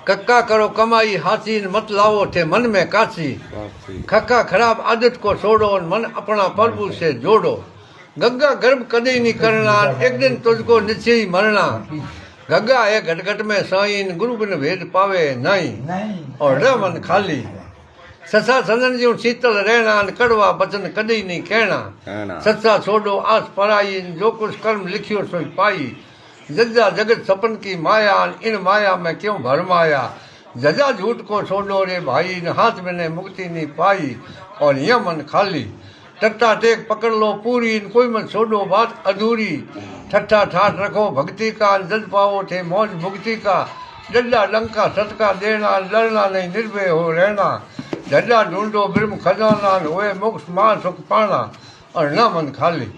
कक्का करो कमाई हासिल मत लाओ थे मन में काशी। खक्का खराब आदत को छोड़ो और मन अपना प्रभु से जोड़ो। गग्गा गर्भ कभी नहीं करना, एक दिन तुझको निश्चय ही मरना। गग्गा है घट घट में साइन, गुरु बिन भेद पावे नहीं। और रह मन खाली। ससा सदन जो शीतल रहना, कड़वा बचन कभी नहीं कहना। सच्चा छोड़ो आस पराई, जो कुछ कर्म लिखियो सो पाई। जज्जा जगत सपन की माया, इन माया में क्यों भरमाया। जजा झूठ को छोड़ो रे भाई, न हाथ मैंने मुक्ति नहीं पाई। और यह मन खाली। टट्टा टेक पकड़ लो पूरी, कोई मत छोड़ो बात अधूरी। ठट्ठा ठाठ रखो भक्ति का, जज पाओ थे मौज भुगती का। डड्डा लंका सटका देना, लड़ना नहीं निर्भय हो रहना। डड्डा ढूंढो ब्रह्म खजाना, हुए मोक्ष मां सुख पाना। और न मन खाली।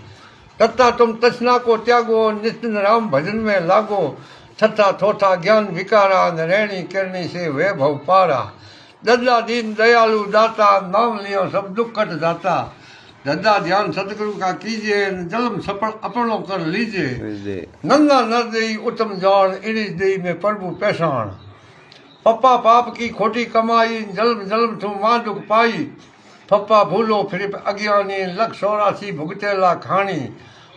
तथा तुम तछना को त्यागो, निश्चिन राम भजन में लागो। छठा थोथा ज्ञान विकारा, नरैणी किरणी से वैभव पारा। दद्दा दीन दयालु दाता, नाम लियो सब दुख कट जाता। दद्दा ध्यान सतगुरु का कीजिए, जन्म सफल अपनों कर लीजिए। नंदा नर देई उत्तम जान, इनिस देई में प्रभु पहचान। पप्पा पाप की खोटी कमाई, जन्म जन्म तुम मां दुख पाई। पप्पा भूलो फिर अज्ञानी, लख 84 भुगतेला खानी।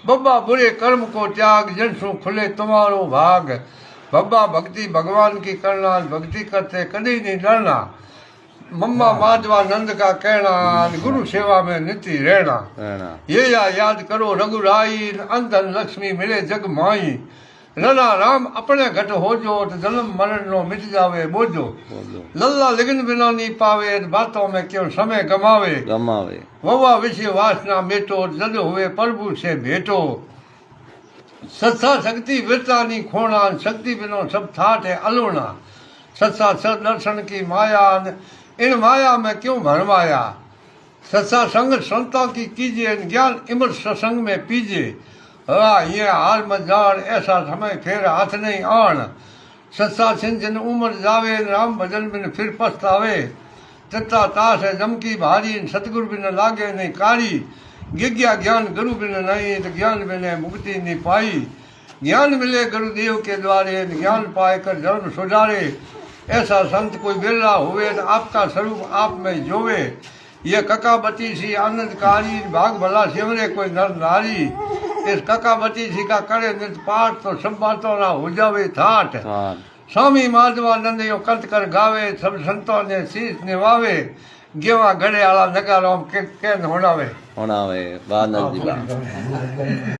बब्बा बुरे कर्म को त्याग, जनसु खुले तुम्हारो भाग। बब्बा भक्ति भगवान की करना, भक्ति करते कभी नहीं डरना। मम्मा माधवानंद का कहना, गुरु सेवा में नित्य रहना। ये याद करो रघुराई, अंधन लक्ष्मी मिले जग माई। लला राम अपने घट हो जो, जन्म मरण नो मिट जावे बोझो। लल्ला लिगन बिना नहीं पावे, बातों में क्यों समय गमावे। ववा विषय वासना मेटो, जद हुए प्रभु से भेटो। सत्सा शक्ति विरता नहीं खोना, शक्ति बिनो सब ठाठ है अलूना। सत्सा सद दर्शन की माया, इन माया में क्यों भरमाया। सत्सा संग संतों की कीजिए, ज्ञान इमर सत्संग में पीजिए। ये हाल मत जान, ऐसा समय फिर हाथ नहीं आन। सत्सा सिंचन उम्र जावे, राम भजन बिन फिर पछतावे। तत्ता ताश है जम की भारी, सतगुरु बिन लागे नहीं कारी। गिज्ञा ज्ञान गुरु बिन नहीं, तो ज्ञान बिन मुक्ति नहीं पाई। ज्ञान मिले गुरुदेव के द्वारे, ज्ञान पाए कर जन्म सुधारे। ऐसा संत कोई बिरला हुए, तो आपका स्वरूप आप में जोवे। ये ककाबती सी आनंदकारी, भाग भला सिमरे कोई नर नारी। इस ककाबती सी का करे नित्य पाठ, तो सब बातों ना हो जावे ठाठ। स्वामी माधवानंद यो कंत कर गावे, सब संतों ने शीश निवावे। गेवा गड़े आला नगारों के होनावे।